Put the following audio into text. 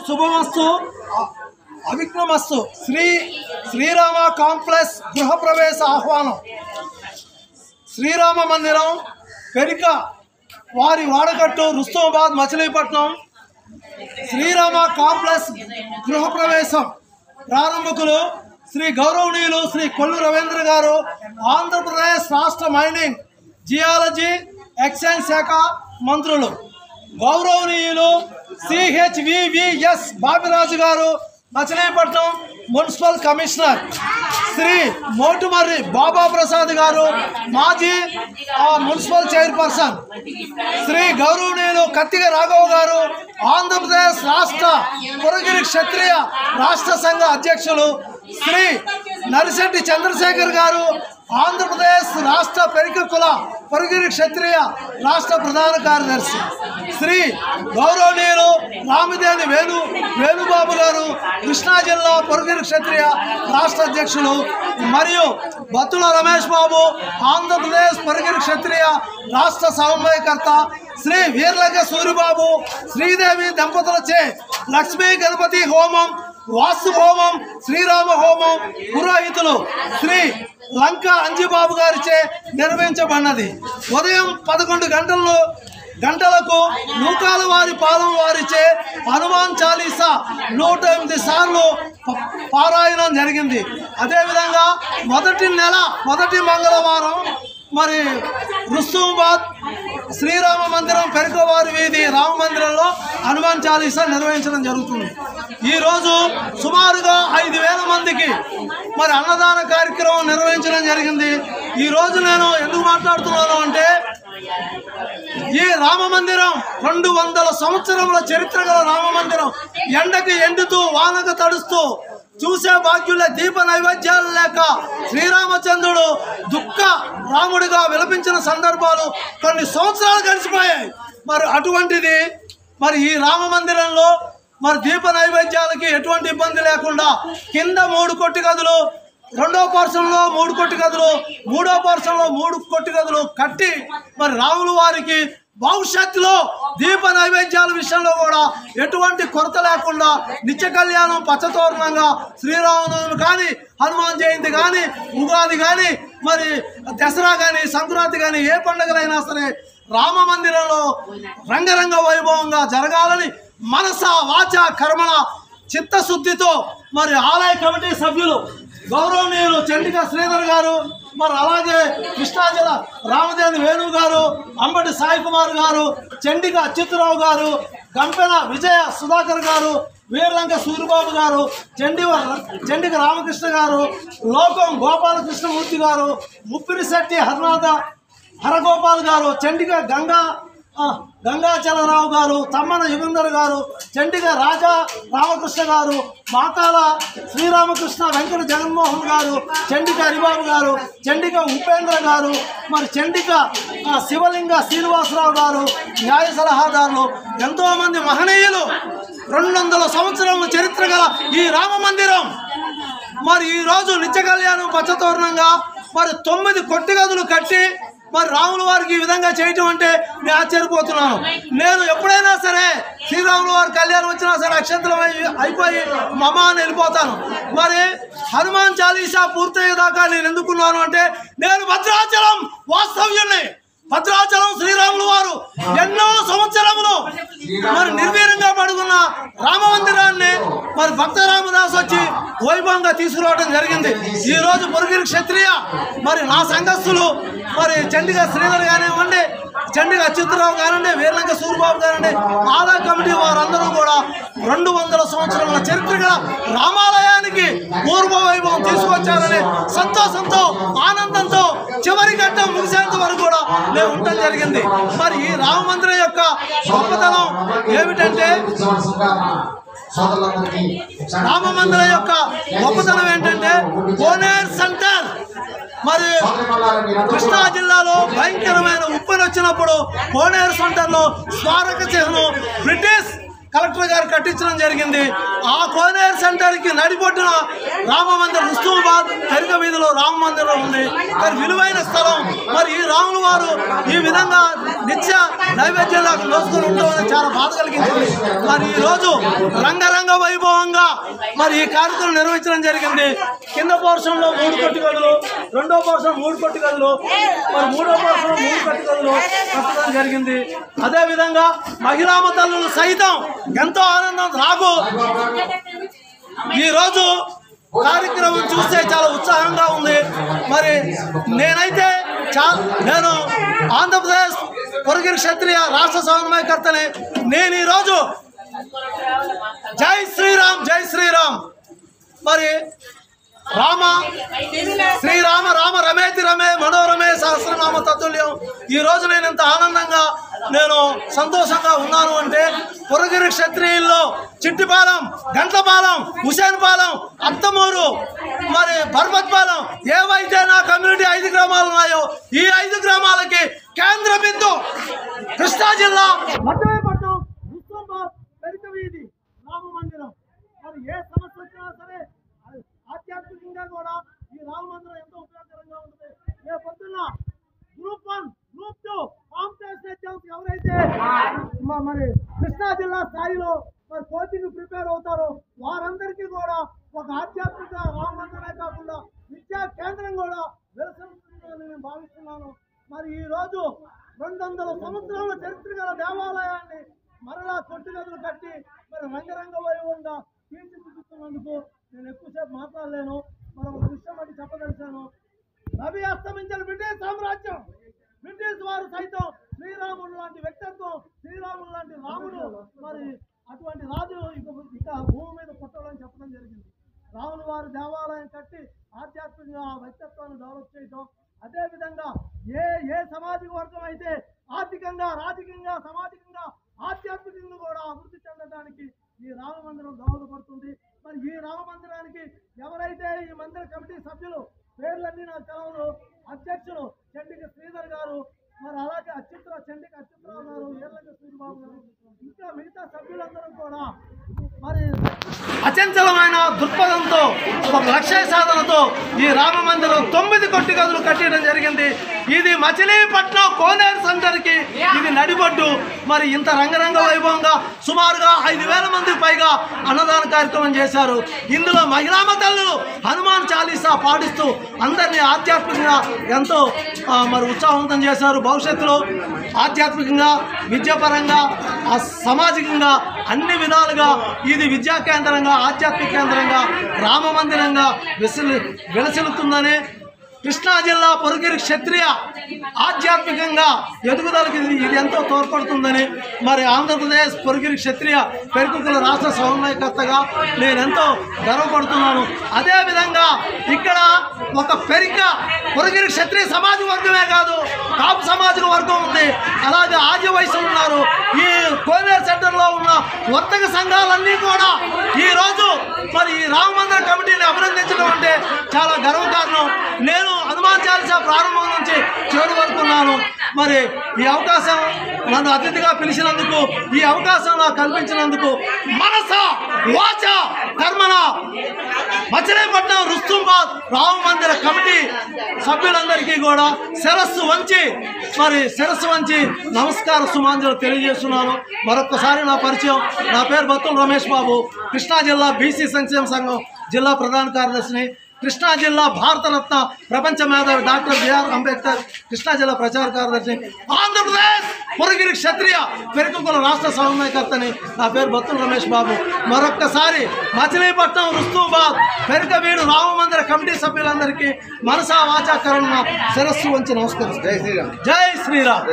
శుభమస్తు అవిఘ్నమస్తు Srirama complex గృహప్రవేశ ఆహ్వానం శ్రీరామ మందిరం పెరిక వారి వాడకట్టు రుస్తాబాద్ మచిలీపట్నం శ్రీరామ కాంప్లెక్స్ గృహప్రవేశం ప్రారంభకులు శ్రీ గౌరవనీయులు శ్రీ కొల్లు రవీంద్ర గారు ఆంధ్రప్రదేశ్ రాష్ట్ర మైనింగ్ జియాలజీ ఎక్సైజ్ శాఖ మంత్రులు గౌరవనీయులు CHVVS బాపిరాజు గారు మచిలీపట్నం మున్సిపల్ కమిషనర్ శ్రీ మోటుమర్రి బాబా ప్రసాద్ గారు మాజీ మున్సిపల్ చైర్పర్సన్ శ్రీ గౌరవనీయులు కత్తిగ రాఘవ్ గారు ఆంధ్రప్రదేశ్ రాష్ట్ర పురగిరి క్షత్రియ రాష్ట్ర సంఘ అధ్యక్షులు శ్రీ నరిశెట్టి చంద్రశేఖర్ గారు ఆంధ్రప్రదేశ్ రాష్ట్ర పెరిక కుల పురగిరి క్షత్రియ రాష్ట్ర ప్రధాన కార్యదర్శి శ్రీ గౌరవనీయులు రామిదేని వేణుబాబు గారు కృష్ణా జిల్లా పురగిరి క్షత్రియ రాష్ట్ర అధ్యక్షులు మరియు బత్తుల రమేష్ బాబు ఆంధ్రప్రదేశ్ పురగిరి క్షత్రియ రాష్ట్ర సమన్వయకర్త శ్రీ వీర్లంక సూరిబాబు శ్రీదేవి దంపతులచే లక్ష్మీ గణపతి హోమం వాస్తు హోమం శ్రీరామ హోమం పురోహితులు శ్రీ లంక అంజిబాబు గారిచే నిర్వహించబడినది. ఉదయం 11 గంటలకు నూకాల వారి పాలెం వారిచే హనుమాన్ చాలీసా 108 సార్లు పారాయణం జరిగింది. అదేవిధంగా మొదటి మంగళవారం మరి రుస్తాబాద్ శ్రీరామ మందిరం పెరుకవారి వీధి రామ మందిరంలో హనుమాన్ చాలీసా నిర్వహించడం జరుగుతుంది. ఈరోజు సుమారుగా 5,000 మందికి మరి అన్నదాన కార్యక్రమం నిర్వహించడం జరిగింది. ఈరోజు నేను ఎందుకు మాట్లాడుతున్నాను అంటే ఈ రామ మందిరం 200 సంవత్సరముల చరిత్ర గల రామ మందిరం ఎండకి ఎండుతూ వానకు తడుస్తూ చూసే భాగ్యుల దీప నైవేద్యాలు లేక శ్రీరామచంద్రుడు దుఃఖ రాముడిగా విలపించిన సందర్భాలు కొన్ని సంవత్సరాలు గడిచిపోయాయి. మరి అటువంటిది మరి ఈ రామ మందిరంలో మరి దీప నైవేద్యాలకి ఎటువంటి ఇబ్బంది లేకుండా కింద 3 కొట్టి గదులు, 2వ పోర్షన్లో 3 కొట్టి గదులు, 3వ పోర్షన్లో 3 కొట్టి గదులు కట్టి మరి రాముల వారికి భవిష్యత్తులో దీప నైవేద్యాల విషయంలో కూడా ఎటువంటి కొరత లేకుండా నిత్య కళ్యాణం పచ్చతోరణంగా శ్రీరామనవమి కానీ, హనుమాన్ జయంతి కానీ, ఉగాది కానీ, మరి దసరా కానీ, సంక్రాంతి కానీ ఏ పండుగలైనా సరే రామ మందిరంలో రంగరంగ వైభవంగా జరగాలని మనస వాచ కర్మణ చిత్తశుద్ధితో మరి ఆలయ కమిటీ సభ్యులు గౌరవనీయులు చండిక శ్రీధర్ గారు, మరి అలాగే కృష్ణా జిల్లా రామదేని వేణు గారు, అంబటి సాయి కుమార్ గారు, చండిక అచ్యుతరావు గారు, గంపెన విజయ సుధాకర్ గారు, వీర్లంక సూరిబాబు గారు, చండిక రామకృష్ణ గారు, లోకం గోపాలకృష్ణమూర్తి గారు, ముప్పిరిశెట్టి హరగోపాల్ గారు, చండిక గంగాచలరావు గారు, తమ్మన యుగంధర్ గారు, చండిక రాజా రామకృష్ణ గారు, మాతాల శ్రీరామకృష్ణ వెంకట జగన్మోహన్ గారు, చండిక హరిబాబు గారు, చండిక ఉపేంద్ర గారు, మరి చండిక శివలింగ శ్రీనివాసరావు గారు, న్యాయ సలహాదారులు, ఎంతోమంది మహనీయులు 200 సంవత్సరాల చరిత్ర గల ఈ రామ మందిరం మరి ఈరోజు నిత్య కళ్యాణం పచ్చతోరణంగా మరి 9 కొట్టి గదులు కట్టి మరి రాముల వారికి ఈ విధంగా చేయటం అంటే నేను ఆశ్చర్యపోతున్నాను. నేను ఎప్పుడైనా సరే శ్రీరాముల వారి కళ్యాణం వచ్చినా సరే అక్షంతరం అయిపోయి మమా అని వెళ్ళిపోతాను. మరి హనుమాన్ చాలీసా పూర్తయ్యేదాకా నేను ఎందుకున్నాను అంటే నేను భద్రాచలం వాస్తవ్యుణ్ణి. భద్రాచలం శ్రీరాములు వారు ఎన్నో సంవత్సరములు మరి నిర్వీర్యంగా పడుకున్న రామ మందిరాన్ని మరి భక్త రామదాస్ వచ్చి వైభవంగా తీసుకురావడం జరిగింది. ఈరోజు పురగిరి క్షత్రియ మరి నా సంఘస్థులు మరి చండిక శ్రీధర్ కానివ్వండి, చండిక అచ్యుతరావు కానివ్వండి, వీర్లంక సూరిబాబు కానివ్వండి, ఆలయ కమిటీ వారందరూ కూడా 200 సంవత్సరాల చరిత్ర గల రామాలయానికి పూర్వ వైభవం తీసుకొచ్చారని సంతోషంతో ఆనందంతో చివరి ఘట్టం ముగిసేంత వరకు కూడా నేను ఉండటం జరిగింది. మరి ఈ రామ మందిరం యొక్క గొప్పతనం ఏమిటంటే రామ మందిరం యొక్క గొప్పతనం ఏంటంటే కోనేర్ సెంటర్ మరి కృష్ణా జిల్లాలో భయంకరమైన ఉప్పెన వచ్చినప్పుడు కోనేరు సెంటర్లో స్మారక చిహ్నం బ్రిటిష్ కలెక్టర్ గారు కట్టించడం జరిగింది. ఆ కోనేరు సెంటర్కి నడిబొడ్డున రామ మందిరం ముస్తూబాద్ పెరుగ వీధిలో రామ మందిరం ఉంది. మరి విలువైన స్థలం. మరి ఈ రాముల వారు ఈ విధంగా నిత్య నైవేద్యంలాగా నోసుకొని ఉండడం చాలా బాధ కలిగించింది. మరి ఈరోజు రంగరంగ వైభవంగా మరి ఈ కార్యక్రమం నిర్వహించడం జరిగింది. కింద పోర్షన్లో 3 కొట్టు గదులు, రెండో పోర్షన్ 3 కొట్టు గదులు, మరి మూడో పోర్షన్ 3 కొట్టు గదులు కట్టడం జరిగింది. అదేవిధంగా మహిళామ తల్లులు సైతం ఎంతో ఆనందం. నాకు ఈరోజు కార్యక్రమం చూస్తే చాలా ఉత్సాహంగా ఉంది. మరి నేనైతే నేను ఆంధ్రప్రదేశ్ పొరగిరి క్షత్రియ రాష్ట్ర సమన్వయకర్తని. నేను ఈరోజు జై శ్రీరామ్ జై శ్రీరామ్ మరి రామ శ్రీరామ రామ రమేతి రమే మనోరమే సహస్రనామ తతుల్యం. ఈరోజు నేను ఇంత ఆనందంగా నేను సంతోషంగా ఉన్నాను అంటే పొరగిరి క్షత్రియుల్లో చిట్టిపాలెం, గంటపాలెం, హుసేన్పాలెం, అత్తమూరు, మరి బర్బత్పాలెం ఏవైతే నా కమ్యూనిటీ 5 గ్రామాలు ఉన్నాయో ఈ 5 గ్రామాలకి కేంద్ర బిందు కృష్ణా జిల్లా మచిలీపట్నం ముస్తాబాద్ పెరుక వీధి రామ మందిరం. మరి ఏ సమస్య వచ్చినా సరే ఆధ్యాత్మికంగా కూడా ఈ రామ మందిరం ఎంతో ఉపయోగకరంగా ఉంటుంది. రేపు పొద్దున్న గ్రూప్ 1, గ్రూప్ 2 కాంపిటేషన్ ఎగ్జామ్స్ ఎవరైతే మరి కృష్ణా జిల్లా స్థాయిలో మరి కోచింగ్ ప్రిపేర్ అవుతారో వారందరికీ కూడా ఒక ఆధ్యాత్మిక రామ మందిరమే కాకుండా విద్యా కేంద్రం కూడా వెలుస్తుందని నేను భావిస్తున్నాను. మరి ఈ రోజు 200 సంవత్సరాల చరిత్ర గల దేవాలయాన్ని మరలా కొట్టుగదులు కట్టి మరి రంగరంగ వైభవంగా తీర్చిదిద్దుతున్నందుకు నేను ఎక్కువసేపు మాట్లాడలేను. మరి ఒక విషయం అది చెప్పదలిచాను. రవి అస్తమించిన బ్రిటిష్ సామ్రాజ్యం, బ్రిటిష్ వారు సైతం శ్రీరాముడు లాంటి వ్యక్తిత్వం, శ్రీరాముడు లాంటి రాముడు మరి అటువంటి రాజు ఇక భూమి మీద పుట్టాలని చెప్పడం జరిగింది. రాములు వారు దేవాలయం కట్టి ఆధ్యాత్మికంగా ఆ వ్యక్తిత్వాన్ని డెవలప్ చేయడం. అదేవిధంగా ఏ సామాజిక వర్గం అయితే ఆర్థికంగా, రాజకీయంగా, సామాజికంగా, ఆధ్యాత్మికంగా కూడా అభివృద్ధి చెందడానికి ఈ రామ మందిరం దోహదపడుతుంది. మరి ఈ రామ మందిరానికి ఎవరైతే ఈ మందిర కమిటీ సభ్యులు పేర్లన్నీ నాకు తెలవదు. అధ్యక్షులు చండిక శ్రీధర్ గారు, మరి అలాగే చండిక అచ్యుతరావు గారు, ఏర్లంక సూరిబాబు గారు, ఇంకా మిగతా సభ్యులందరూ కూడా మరి అచంచలమైన దృక్పథంతో ఒక లక్ష్య సాధనతో ఈ రామ మందిరం 9 కొట్టు గదులు కట్టడం జరిగింది. ఇది మచిలీపట్నం కోనేరు సెంటర్కి ఇది నడిబొడ్డు. మరి ఇంత రంగరంగ వైభవంగా సుమారుగా 5,000 మందికి పైగా అన్నదాన కార్యక్రమం చేశారు. ఇందులో మహిళామ తల్లులు హనుమాన్ చాలీసా పాటిస్తూ అందరినీ ఆధ్యాత్మికంగా ఎంతో మరి ఉత్సాహవంతం చేశారు. భవిష్యత్తులో ఆధ్యాత్మికంగా, విద్యాపరంగా, సామాజికంగా అన్ని విధాలుగా ఇది విద్యా కేంద్రంగా, ఆధ్యాత్మిక కేంద్రంగా, రామ మందిరంగా విలసిల్లుతుందని కృష్ణా జిల్లా పొరగిరి క్షత్రియ ఆధ్యాత్మికంగా ఎదుగుదలకి ఇది ఎంతో తోడ్పడుతుందని మరి ఆంధ్రప్రదేశ్ పొరగిరి క్షత్రియ పెరుకుల రాష్ట్ర సమన్వయకర్తగా నేనెంతో గర్వపడుతున్నాను. అదేవిధంగా ఇక్కడ ఒక పొరగిరి క్షత్రియ సమాజ వర్గమే కాదు, కాపు సామాజిక వర్గం ఉంది, అలాగే ఆర్య వయసులు ఉన్నారు. ఈ కోనేరు సెంటర్లో ఉన్న వర్తక సంఘాలన్నీ కూడా ఈరోజు మరి ఈ రామ మందిర కమిటీని అభినందించడం అంటే చాలా గర్వకారణం. నేను హనుమాన్ చాలీసా ప్రారంభం నుంచి చివరి వరకు ఉన్నాను. మరి ఈ అవకాశం నన్ను అతిథిగా పిలిచినందుకు, ఈ అవకాశం నాకు కల్పించినందుకు మనస వాచ కర్మన మచిలీపట్నం రుస్తుంబాద్ రామ మందిర కమిటీ సభ్యులందరికీ కూడా శిరస్సు వంచి నమస్కార సుమాంజలు తెలియజేస్తున్నాను. మరొకసారి నా పరిచయం, నా పేరు బత్తుల రమేష్ బాబు, కృష్ణా జిల్లా బీసీ సంక్షేమ సంఘం జిల్లా ప్రధాన కార్యదర్శిని, కృష్ణా జిల్లా భారతరత్న ప్రపంచ మేధావి డాక్టర్ బిఆర్ అంబేద్కర్ కృష్ణా జిల్లా ప్రచార కార్యదర్శి, ఆంధ్రప్రదేశ్ పొరగిరి క్షత్రియ పెరుకుల రాష్ట్ర సమన్వయకర్తని. నా పేరు బత్తుల రమేష్ బాబు. మరొక్కసారి మచిలీపట్నం రుస్తూబాద్ పెరుక వీడు రామ మందిర కమిటీ సభ్యులందరికీ మనసా వాచా కరుణ శిరస్సు వంచి నమస్కరిస్తాను. జై శ్రీరామ్.